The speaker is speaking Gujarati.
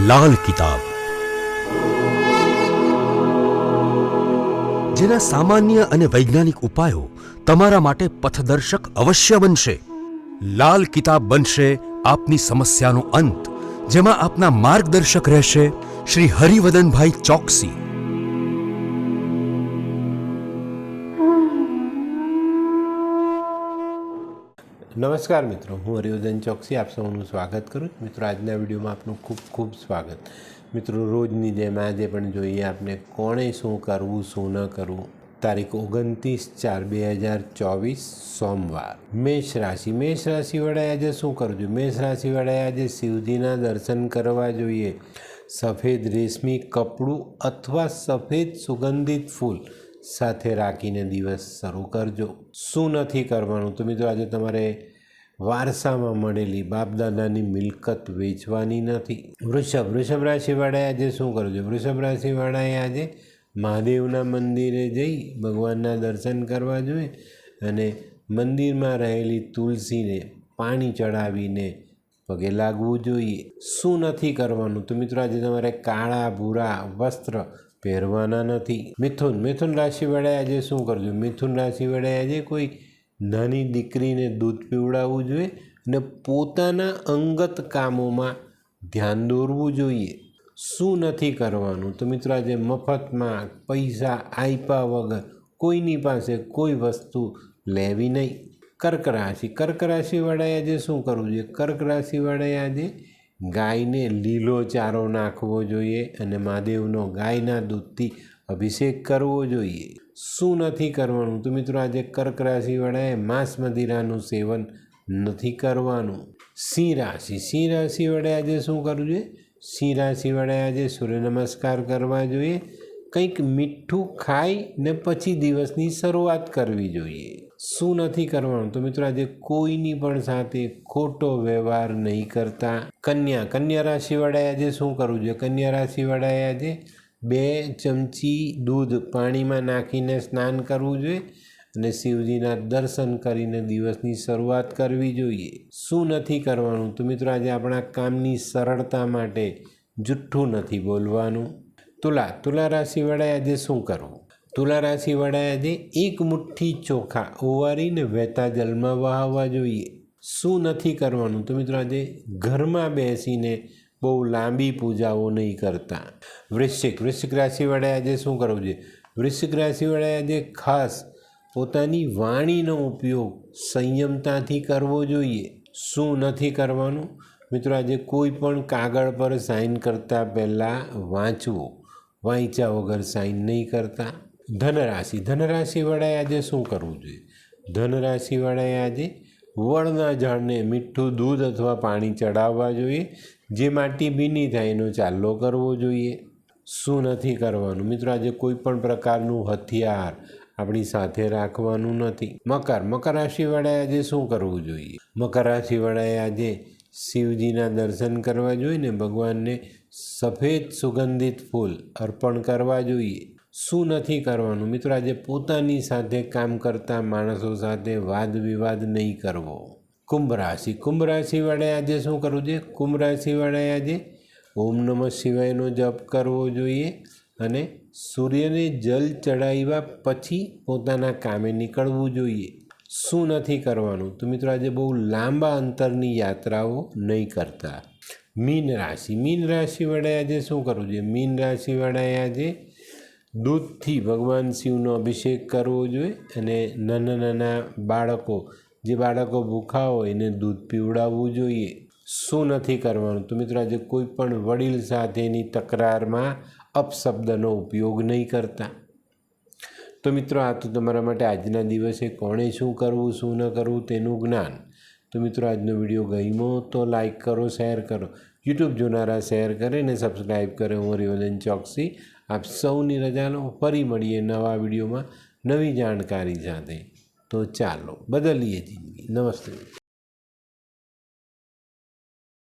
લાલ કિતાબ, જેના સામાન્ય અને વૈજ્ઞાનિક ઉપાયો તમારા માટે પથદર્શક અવશ્ય બનશે। લાલ કિતાબ બનશે આપની સમસ્યાનો અંત, જેમાં આપના માર્ગદર્શક રહેશે શ્રી હરિવદનભાઈ ચોકસી। નમસ્કાર મિત્રો, હું હરિવર્ધન ચોકસી આપ સૌનું સ્વાગત કરું છું। મિત્રો, આજના વિડીયોમાં આપનું ખૂબ ખૂબ સ્વાગત। મિત્રો, રોજની જેમ આજે પણ જોઈએ આપણે કોણે શું કરવું શું ન કરવું। તારીખ 29/4/2024 સોમવાર। મેષ રાશિ વડાએ આજે શું કરવું જોઈએ? મેષ રાશિ વડાએ આજે શિવજીના દર્શન કરવા જોઈએ। સફેદ રેશમી કપડું અથવા સફેદ સુગંધિત ફૂલ સાથે રાખીને દિવસ શરૂ કરજો। શું નથી કરવાનું? તો મિત્રો, આજે તમારે વારસામાં મળેલી બાપદાદાની મિલકત વેચવાની નથી। વૃષભ રાશિવાળાએ આજે શું કરવું જોઈએ? વૃષભ રાશિવાળાએ આજે મહાદેવના મંદિરે જઈ ભગવાનના દર્શન કરવા જોઈએ અને મંદિરમાં રહેલી તુલસીને પાણી ચડાવીને પગે લાગવું જોઈએ। શું નથી કરવાનું? તો મિત્રો, આજે તમારે કાળા ભૂરા વસ્ત્ર પહેરવાના નથી। મિથુન રાશિવાળાએ આજે શું કરવું જોઈએ? મિથુન રાશિવાળાએ આજે કોઈ નાની દીકરીને દૂધ પીવડાવવું જોઈએ અને પોતાના અંગત કામોમાં ધ્યાન દોરવું જોઈએ। શું નથી કરવાનું? તો મિત્રો, આજે મફતમાં પૈસા આપ્યા વગર કોઈની પાસે કોઈ વસ્તુ લેવી નહીં। કર્ક રાશિવાળાએ આજે શું કરવું જોઈએ? કર્ક રાશિવાળાએ આજે ગાયને લીલો ચારો નાખવો જોઈએ અને મહાદેવનો ગાયના દૂધથી અભિષેક કરવો જોઈએ। શું નથી કરવાનું? તો મિત્રો, આજે કર્ક રાશિવાળાએ માંસ મદિરાનું સેવન નથી કરવાનું। સિંહ રાશિવાળાએ આજે શું કરવું જોઈએ? સિંહ રાશિવાળાએ આજે સૂર્ય નમસ્કાર કરવા જોઈએ। કંઈક મીઠું ખાઈ ને પછી દિવસની શરૂઆત કરવી જોઈએ। શું નથી કરવાનું? તો મિત્રો, આજે કોઈની પણ સાથે ખોટો વ્યવહાર નહીં કરતા। કન્યા રાશિવાળાએ આજે શું કરવું જોઈએ? કન્યા રાશિવાળાએ આજે 2 ચમચી દૂધ પાણીમાં નાખીને સ્નાન કરવું જોઈએ અને શિવજીના દર્શન કરીને દિવસની શરૂઆત કરવી જોઈએ। શું નથી કરવાનું? તો મિત્રો, આજે આપણા કામની સરળતા માટે જુઠ્ઠું નથી બોલવાનું। તુલા રાશિવાળાએ આજે શું કરવું? તુલા રાશિવાળાએ આજે 1 મુઠ્ઠી ચોખા ઓવારીને વહેતા જલમાં વહાવવા જોઈએ। શું નથી કરવાનું? તો મિત્રો, આજે ઘરમાં બેસીને બહુ લાંબી પૂજાઓ નહીં કરતા। વૃશ્ચિક રાશિવાળાએ આજે શું કરવું જોઈએ? વૃશ્ચિક રાશિવાળાએ આજે ખાસ પોતાની વાણીનો ઉપયોગ સંયમતાથી કરવો જોઈએ। શું નથી કરવાનું? મિત્રો, આજે કોઈ પણ કાગળ પર સાઇન કરતાં પહેલાં વાંચ્યા વગર સાઇન નહીં કરતા। ધનરાશિવાળાએ આજે શું કરવું જોઈએ? ધનરાશિવાળાએ આજે વડના ઝાડને મીઠું દૂધ અથવા પાણી ચડાવવા જોઈએ। જે માટી ભીની થાય એનો ચાલ્લો કરવો જોઈએ। શું નથી કરવાનું? મિત્રો, આજે કોઈ પણ પ્રકારનું હથિયાર આપણી સાથે રાખવાનું નથી। મકર રાશિવાળાએ આજે શું કરવું જોઈએ? મકર રાશિવાળાએ આજે શિવજીના દર્શન કરવા જોઈએ ને ભગવાનને સફેદ સુગંધિત ફૂલ અર્પણ કરવા જોઈએ। શું નથી કરવાનું? મિત્રો, આજે પોતાની સાથે કામ કરતા માણસો સાથે વાદ વિવાદ નહીં કરવો। કુંભ રાશિવાળાએ આજે શું કરવું જોઈએ? કુંભ રાશિવાળાએ આજે ઓમ નમઃ શિવાયનો જપ કરવો જોઈએ અને સૂર્યને જલ ચડાવ્યા પછી પોતાના કામે નીકળવું જોઈએ। શું નથી કરવાનું? તો મિત્રો, આજે બહુ લાંબા અંતરની યાત્રાઓ નહીં કરતા। મીન રાશિવાળાએ આજે શું કરવું જોઈએ? મીન રાશિવાળાએ આજે દૂધથી ભગવાન શિવનો અભિષેક કરવો જોઈએ અને નાના બાળકો ભૂખા હોય એને દૂધ પીવડાવવું જોઈએ। શું નથી કરવાનું? તો મિત્રો, આજે કોઈ પણ વડીલ સાથેની તકરારમાં અપશબ્દનો ઉપયોગ નહીં કરતા। તો મિત્રો, આ તો તમારા માટે આજના દિવસે કોણે શું કરવું શું ન કરવું તેનું જ્ઞાન। તો મિત્રો, આજનો વિડીયો ગમ્યો તો લાઈક કરો, શેર કરો, યુટ્યુબ જોનારા શેર કરે ને સબસ્ક્રાઈબ કરે। હું હરિવર્ધન ચોકસી આપ સૌની રજા લો। ફરી મળીએ નવા વિડીયોમાં નવી જાણકારી સાથે। તો ચાલો બદલીએ જિંદગી। નમસ્તે।